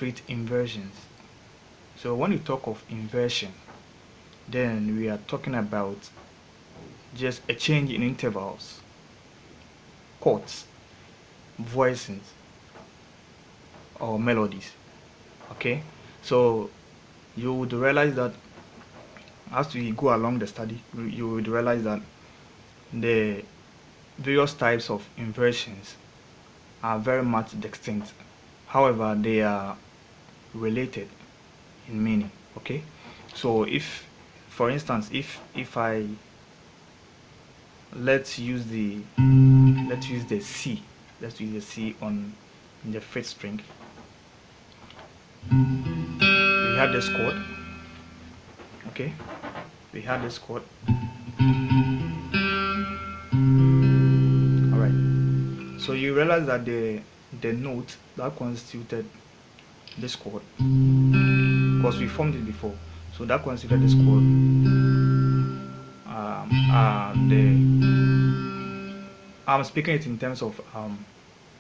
treat inversions. So when you talk of inversion, then we are talking about just a change in intervals, chords, voicings, or melodies. Okay, so you would realize that as we go along the study, you would realize that the various types of inversions are very much distinct. However, they are related in meaning. Okay, so if, for instance, if I let's use the C, let's use the C on the fifth string. We have this chord. Okay, we have this chord. All right. So you realize that the note that constituted this chord, because we formed it before, so that constituted this chord I'm speaking it in terms of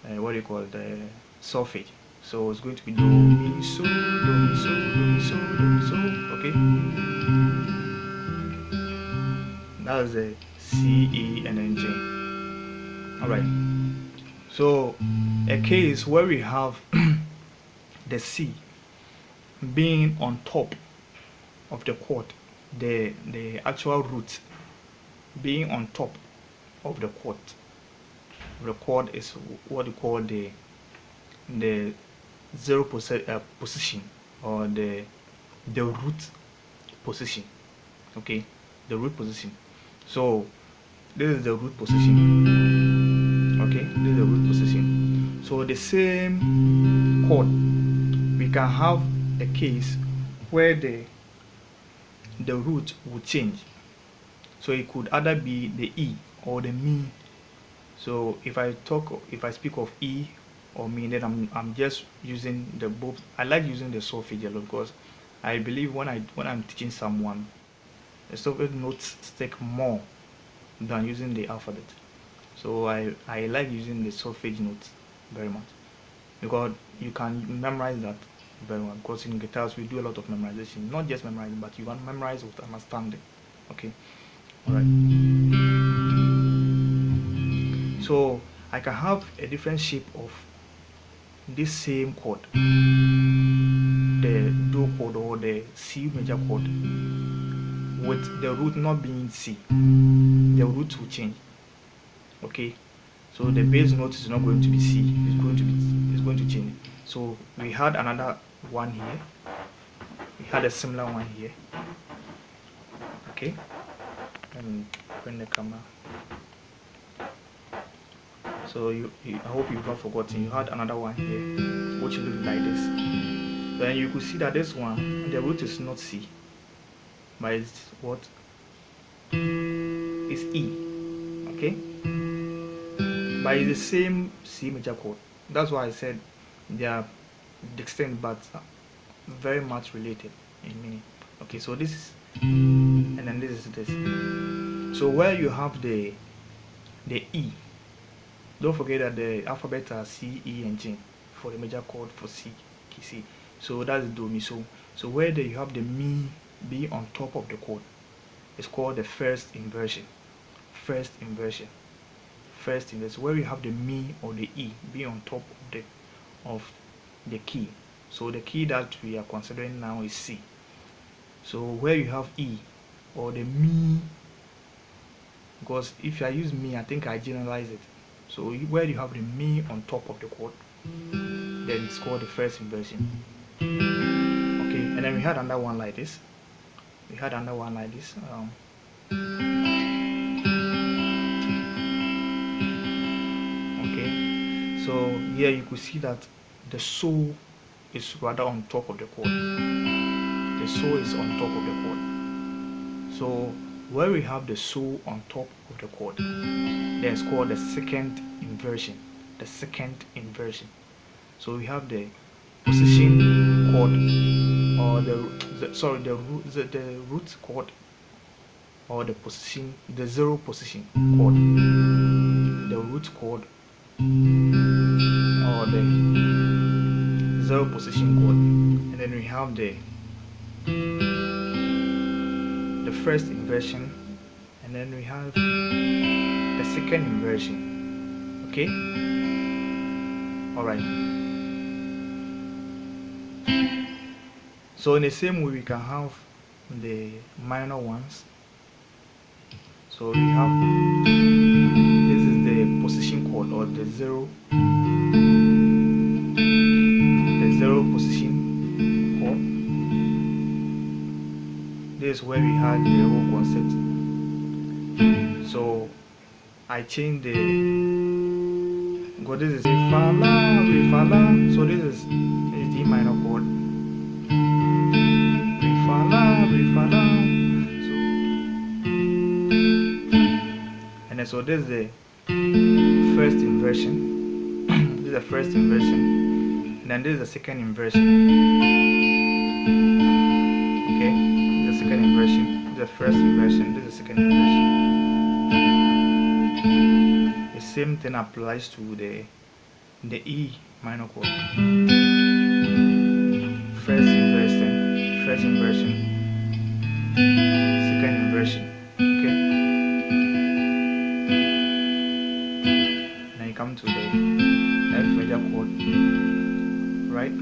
what do you call the solfege. So it's going to be do mi so do mi so do mi so do mi so. Okay, that's the C, E, and then G. All right. So a case where we have the C being on top of the chord, the actual root being on top of the chord. The chord is what you call the zero position, or the root position. Okay, the root position. So this is the root position. Okay, this is the root position. So the same chord, we can have a case where the root will change. So it could either be the E or the Mi. So if I speak of E or Mi, then I'm just using the both. I like using the solfege a lot because I believe when I'm teaching someone, the solfege notes stick more than using the alphabet. So I like using the solfege notes very much because you can memorize that very well. Because in guitars we do a lot of memorization, not just memorizing, but you want to memorize with understanding. Okay, all right. So I can have a different shape of this same chord, the Do chord or the C major chord, with the root not being C. The root will change. Okay, so the bass note is not going to be C. It's going to change. So we had another one here. We had a similar one here. Okay, let me bring the camera. So I hope you've not forgotten. You had another one here, which looked like this. Then you could see that this one, the root is not C, but it's what? It's E. Okay, but it's the same C major chord. That's why I said they are distinct but very much related in meaning. Okay, so this is, and then this is this. So where you have the E, don't forget that the alphabet are C, E, and G for the major chord for C, key C. So that's Do, Mi, So. So where you have the Mi be on top of the chord, it's called the first inversion. First inversion. First inversion. Where you have the Mi or the E be on top of the key. So the key that we are considering now is C. So where you have E or the Mi, because if I use Mi, I think I generalize it. So where you have the Mi on top of the chord, then it's called the first inversion. Okay, and then we had another one like this. Okay, so here you could see that the So is rather on top of the chord. The So is on top of the chord. So where we have the So on top of the chord, then it's called the second inversion. The second inversion. So we have the position chord, or the root chord, or the position, the zero position chord, the root chord, or the zero position chord, and then we have the first inversion, and then we have the second inversion. Okay, all right. So in the same way we can have the minor ones. So we have, this is the position chord, or the zero position chord. This is where we had the whole concept. So I changed the, this is re fa la, so this is D minor chord, re fa la, so, and then so this is the first inversion. This is the first inversion, and then this is the second inversion. Okay, this is the second inversion, this is the first inversion, this is the second inversion. The same thing applies to the E minor chord. First inversion, second inversion. Okay, now you come to the F major chord, right?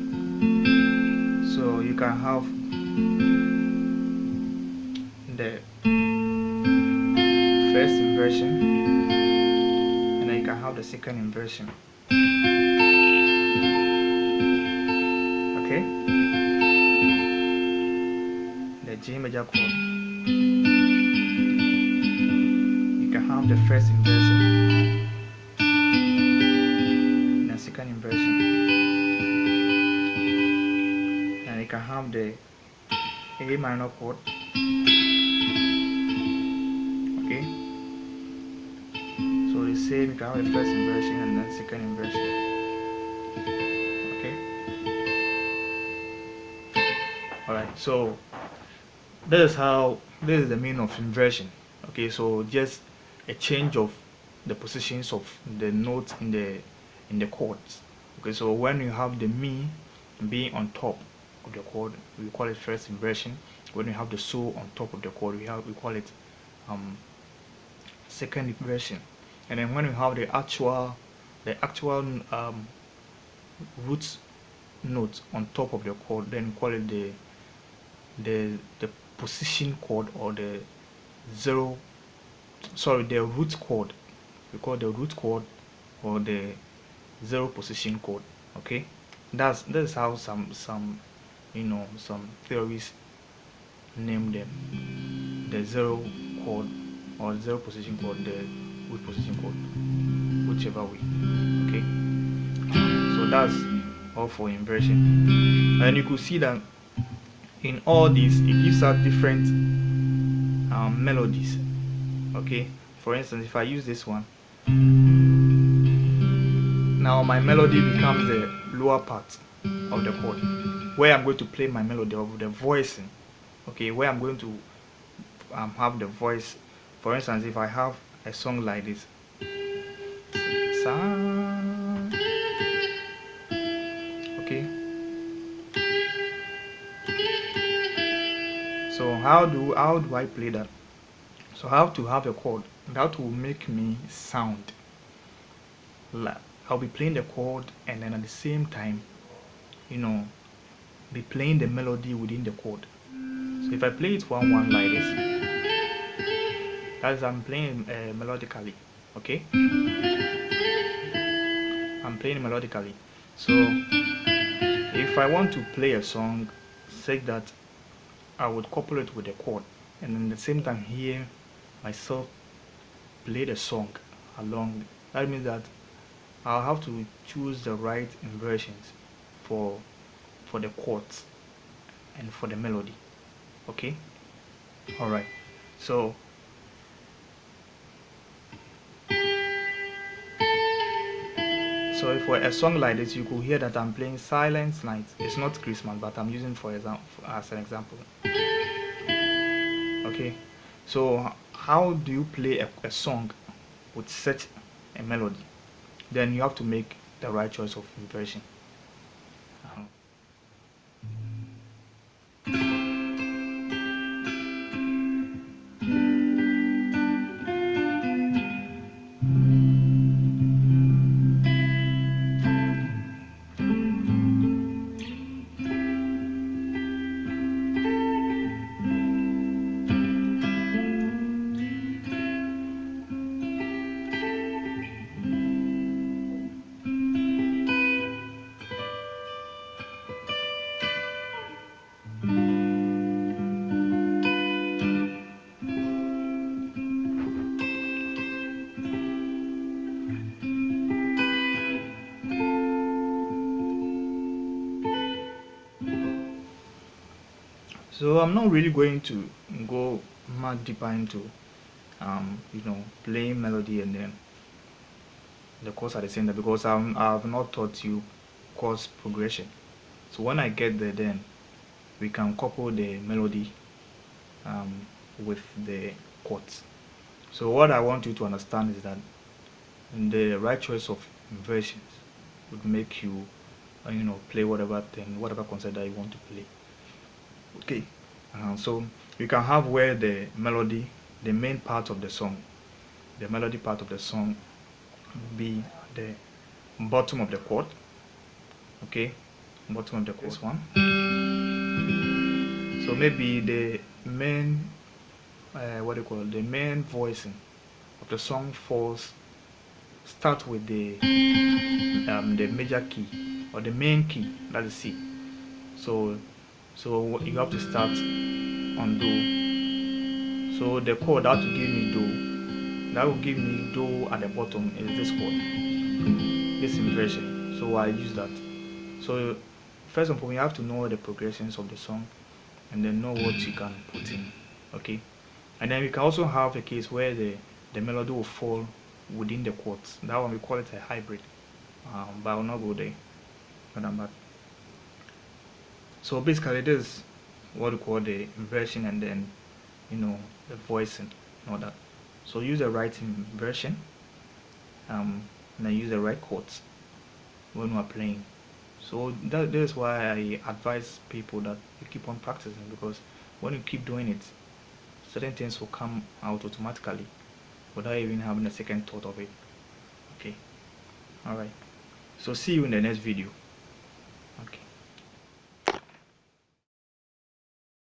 So you can have the first inversion, and then you can have the second inversion. Okay, the G major chord, you can have the first inversion and the second inversion, and you can have the A minor chord. Okay, so the same, you can have the first inversion and then second inversion. Okay, alright, so this is the meaning of inversion. Okay, so just a change of the positions of the notes in the chords. Okay, so when you have the mi being on top of the chord, we call it first inversion. When you have the so on top of the chord, we call it second inversion. And then when we have the actual root note on top of the chord, then we call it the position chord, or the root chord. We call the root chord or the zero position chord. Okay, that's how some theories name them, the zero chord or zero position chord, the root position chord, whichever way. Okay, so that's all for inversion. And you could see that in all these, it gives us different melodies. Okay, for instance, if I use this one, now my melody becomes the lower part of the chord, where I'm going to play my melody of the voicing. Okay, where I'm going to have the voice. For instance, if I have a song like this, okay, so how do I play that? So I have to have a chord that will make me sound like I'll be playing the chord, and then at the same time, be playing the melody within the chord. So if I play it 1-1 like this, as I'm playing melodically. Okay, I'm playing melodically. So if I want to play a song, say that I would couple it with the chord, and at the same time hear myself play the song along. That means that I'll have to choose the right inversions for the chords and for the melody. Okay, all right. So for a song like this, you could hear that I'm playing Silent Night. It's not Christmas, but I'm using for example as an example. Okay, so how do you play a song with such a melody? Then you have to make the right choice of inversion. So I'm not really going to go much deeper into playing melody and then the chords at the same time, because I've not taught you chords progression. So when I get there, then we can couple the melody with the chords. So what I want you to understand is that the right choice of inversions would make you play whatever concert that you want to play. Okay. So you can have where the melody, the main part of the song, the melody part of the song be the bottom of the chord. Okay, bottom of the chord. This one. So maybe the main the main voicing of the song start with the major key or the main key, that is C. So you have to start on Do. So the chord that will give me Do, that will give me Do at the bottom is this chord, this inversion. So I use that. So first of all, you have to know the progressions of the song and then know what you can put in. Okay, and then we can also have a case where the melody will fall within the chords. That one we call it a hybrid, but I will not go there. But so basically, this is what we call the inversion, and then the voicing and all that. So use the right inversion, and then use the right chords when we are playing. So that is why I advise people that you keep on practicing, because when you keep doing it, certain things will come out automatically without even having a second thought of it. Okay, all right. So see you in the next video.